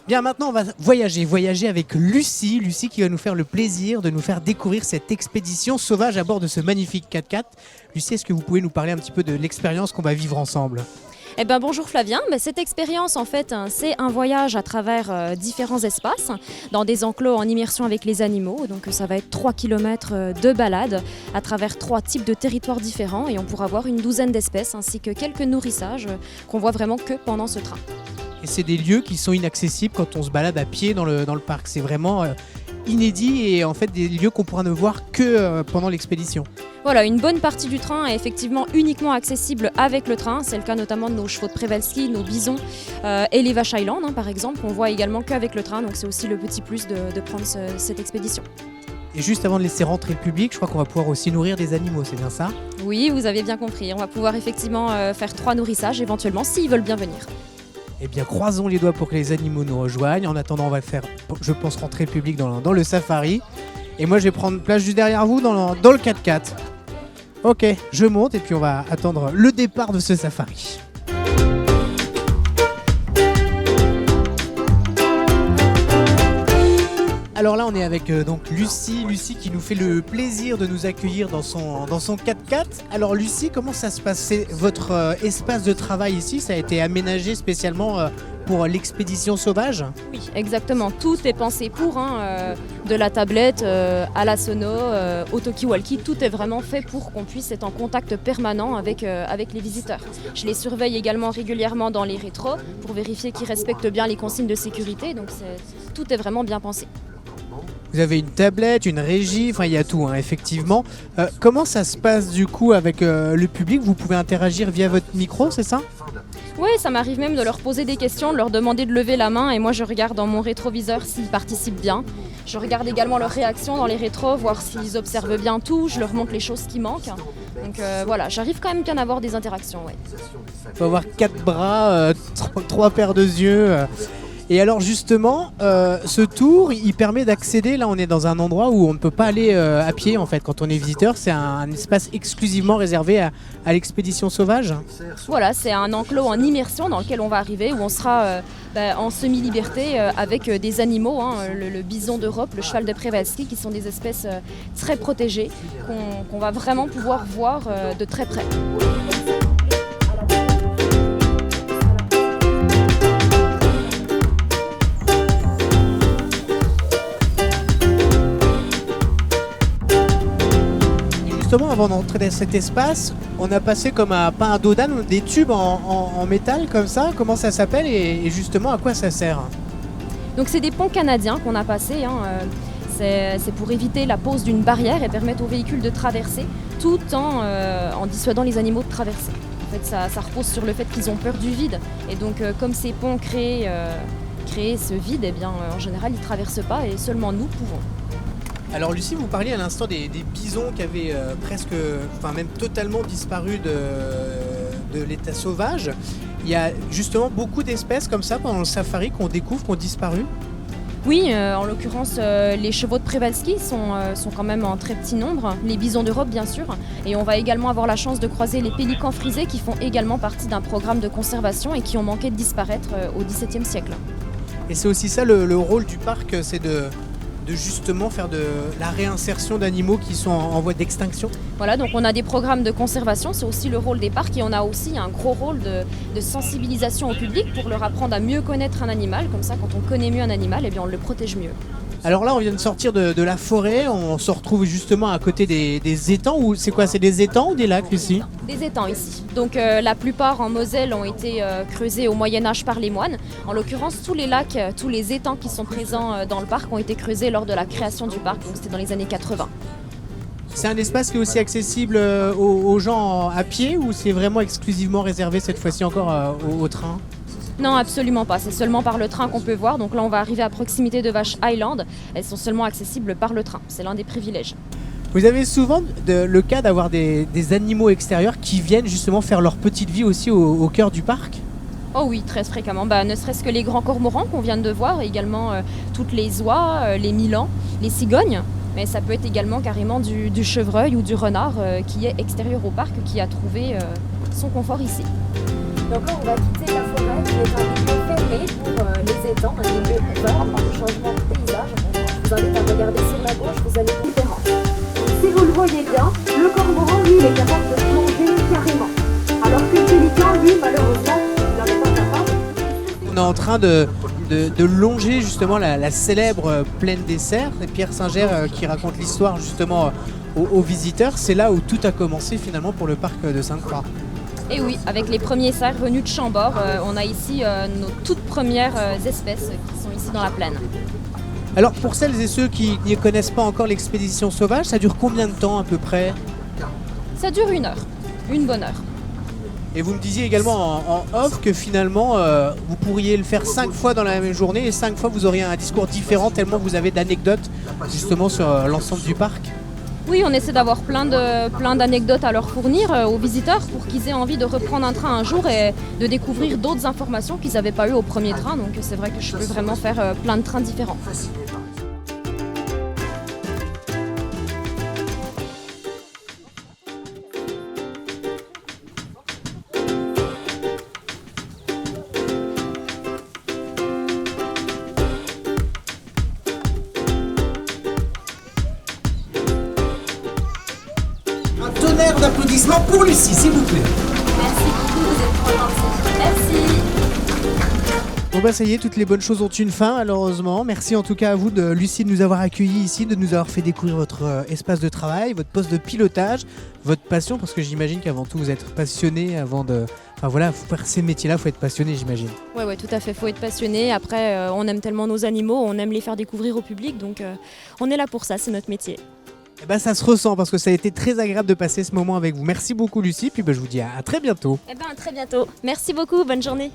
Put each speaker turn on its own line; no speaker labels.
Bien, maintenant on va voyager avec Lucie. Lucie qui va nous faire le plaisir de nous faire découvrir cette expédition sauvage à bord de ce magnifique 4x4. Lucie, est-ce que vous pouvez nous parler un petit peu de l'expérience qu'on va vivre ensemble ?
Eh ben, bonjour Flavien, cette expérience en fait c'est un voyage à travers différents espaces dans des enclos en immersion avec les animaux, donc ça va être 3 km de balade à travers 3 types de territoires différents et on pourra voir une douzaine d'espèces ainsi que quelques nourrissages qu'on voit vraiment que pendant ce train.
Et c'est des lieux qui sont inaccessibles quand on se balade à pied dans le parc, c'est vraiment inédit et en fait des lieux qu'on pourra ne voir que pendant l'expédition.
Voilà, une bonne partie du train est effectivement uniquement accessible avec le train. C'est le cas notamment de nos chevaux de Przewalski, nos bisons et les vaches Highland par exemple. On voit également qu'avec le train, donc c'est aussi le petit plus de prendre cette expédition.
Et juste avant de laisser rentrer le public, je crois qu'on va pouvoir aussi nourrir des animaux, c'est bien ça ?
Oui, vous avez bien compris. On va pouvoir effectivement faire 3 nourrissages éventuellement s'ils veulent bien venir.
Eh bien, croisons les doigts pour que les animaux nous rejoignent. En attendant, on va faire, je pense, rentrer le public dans le safari. Et moi, je vais prendre place juste derrière vous dans le 4x4. Ok, je monte et puis on va attendre le départ de ce safari. Alors là, on est avec donc Lucie qui nous fait le plaisir de nous accueillir dans son 4x4. Alors Lucie, comment ça se passe ? C'est votre espace de travail ici, ça a été aménagé spécialement pour l'expédition sauvage ?
Oui, exactement. Tout est pensé pour, de la tablette à la sono, au talkie-walkie. Tout est vraiment fait pour qu'on puisse être en contact permanent avec les visiteurs. Je les surveille également régulièrement dans les rétros pour vérifier qu'ils respectent bien les consignes de sécurité. Donc tout est vraiment bien pensé.
Vous avez une tablette, une régie, enfin il y a tout effectivement. Comment ça se passe du coup avec le public ? Vous pouvez interagir via votre micro, c'est ça ?
Oui, ça m'arrive même de leur poser des questions, de leur demander de lever la main et moi je regarde dans mon rétroviseur s'ils participent bien. Je regarde également leurs réactions dans les rétros, voir s'ils observent bien tout, je leur montre les choses qui manquent. Donc voilà, j'arrive quand même bien à avoir des interactions. Ouais.
Il faut avoir 4 bras, 3 paires de yeux. Et alors justement, ce tour, il permet d'accéder, là on est dans un endroit où on ne peut pas aller à pied en fait quand on est visiteur, c'est un espace exclusivement réservé à l'expédition sauvage.
Voilà, c'est un enclos en immersion dans lequel on va arriver, où on sera en semi-liberté avec des animaux, le bison d'Europe, le cheval de Przewalski, qui sont des espèces très protégées, qu'on va vraiment pouvoir voir de très près.
Avant d'entrer dans cet espace, on a passé comme pas un dos d'âne, des tubes en métal comme ça. Comment ça s'appelle et justement à quoi ça sert ?
Donc c'est des ponts canadiens qu'on a passés. C'est pour éviter la pose d'une barrière et permettre aux véhicules de traverser tout en dissuadant les animaux de traverser. En fait, ça repose sur le fait qu'ils ont peur du vide. Et donc comme ces ponts créent ce vide, eh bien, en général ils ne traversent pas et seulement nous pouvons.
Alors Lucie, vous parliez à l'instant des bisons qui avaient même totalement disparu de l'état sauvage. Il y a justement beaucoup d'espèces comme ça pendant le safari qu'on découvre, qui ont disparu.
Oui, en l'occurrence, les chevaux de Przewalski sont quand même en très petit nombre, les bisons d'Europe bien sûr, et on va également avoir la chance de croiser les pélicans frisés qui font également partie d'un programme de conservation et qui ont manqué de disparaître au XVIIe siècle.
Et c'est aussi ça le rôle du parc, c'est de justement faire de la réinsertion d'animaux qui sont en voie d'extinction.
Voilà, donc on a des programmes de conservation, c'est aussi le rôle des parcs et on a aussi un gros rôle de sensibilisation au public pour leur apprendre à mieux connaître un animal. Comme ça, quand on connaît mieux un animal, eh bien, on le protège mieux.
Alors là, on vient de sortir de la forêt, on se retrouve justement à côté des étangs. Ou c'est quoi ? C'est des étangs ou des lacs ici ?
Des étangs ici. Donc la plupart en Moselle ont été creusés au Moyen-Âge par les moines. En l'occurrence, tous les lacs, tous les étangs qui sont présents dans le parc ont été creusés lors de la création du parc, donc c'était dans les années 80.
C'est un espace qui est aussi accessible aux gens à pied ou c'est vraiment exclusivement réservé cette fois-ci encore au train ?
Non, absolument pas. C'est seulement par le train qu'on peut voir. Donc là, on va arriver à proximité de vaches Highland. Elles sont seulement accessibles par le train. C'est l'un des privilèges.
Vous avez souvent le cas d'avoir des animaux extérieurs qui viennent justement faire leur petite vie aussi au cœur du parc ?
Oh oui, très fréquemment. Ne serait-ce que les grands cormorans qu'on vient de voir, également toutes les oies, les milans, les cigognes. Mais ça peut être également carrément du chevreuil ou du renard qui est extérieur au parc, qui a trouvé son confort ici. Donc là, on va quitter la forêt qui est un milieu fermé fermé pour les étangs et les éleveurs, le changement de paysage. Je vous invite à regarder sur la gauche, vous allez différent. Si vous le voyez bien, le cormoran, lui, il est capable de plonger carrément. Alors que le pélican, lui, malheureusement, il n'en est pas capable.
On est en train de longer justement la célèbre plaine des cerfs, et Pierre Singer qui raconte l'histoire justement aux visiteurs. C'est là où tout a commencé finalement pour le parc de Sainte-Croix.
Et oui, avec les premiers cerfs venus de Chambord, on a ici nos toutes premières espèces qui sont ici dans la plaine.
Alors pour celles et ceux qui ne connaissent pas encore l'expédition sauvage, ça dure combien de temps à peu près?
Ça dure 1 heure, une bonne heure.
Et vous me disiez également en off que finalement vous pourriez le faire 5 fois dans la même journée et 5 fois vous auriez un discours différent tellement vous avez d'anecdotes justement sur l'ensemble du parc.
Oui, on essaie d'avoir plein d'anecdotes à leur fournir aux visiteurs pour qu'ils aient envie de reprendre un train un jour et de découvrir d'autres informations qu'ils n'avaient pas eues au premier train. Donc c'est vrai que je peux vraiment faire plein de trains différents.
Tonnerre d'applaudissements pour Lucie, s'il vous plaît.
Merci beaucoup, vous êtes trop gentils. Merci.
Bon bah ça y est, toutes les bonnes choses ont une fin malheureusement. Merci en tout cas à vous, Lucie, de nous avoir accueillis ici, de nous avoir fait découvrir votre espace de travail, votre poste de pilotage, votre passion, parce que j'imagine qu'avant tout vous êtes passionné avant de... Enfin voilà, pour faire ces métiers-là, il faut être passionné j'imagine.
Ouais, tout à fait, faut être passionné. Après, on aime tellement nos animaux, on aime les faire découvrir au public, donc on est là pour ça, c'est notre métier.
Eh ben, ça se ressent parce que ça a été très agréable de passer ce moment avec vous. Merci beaucoup Lucie, puis je vous dis à très bientôt.
Eh ben, à très bientôt. Merci beaucoup, bonne journée.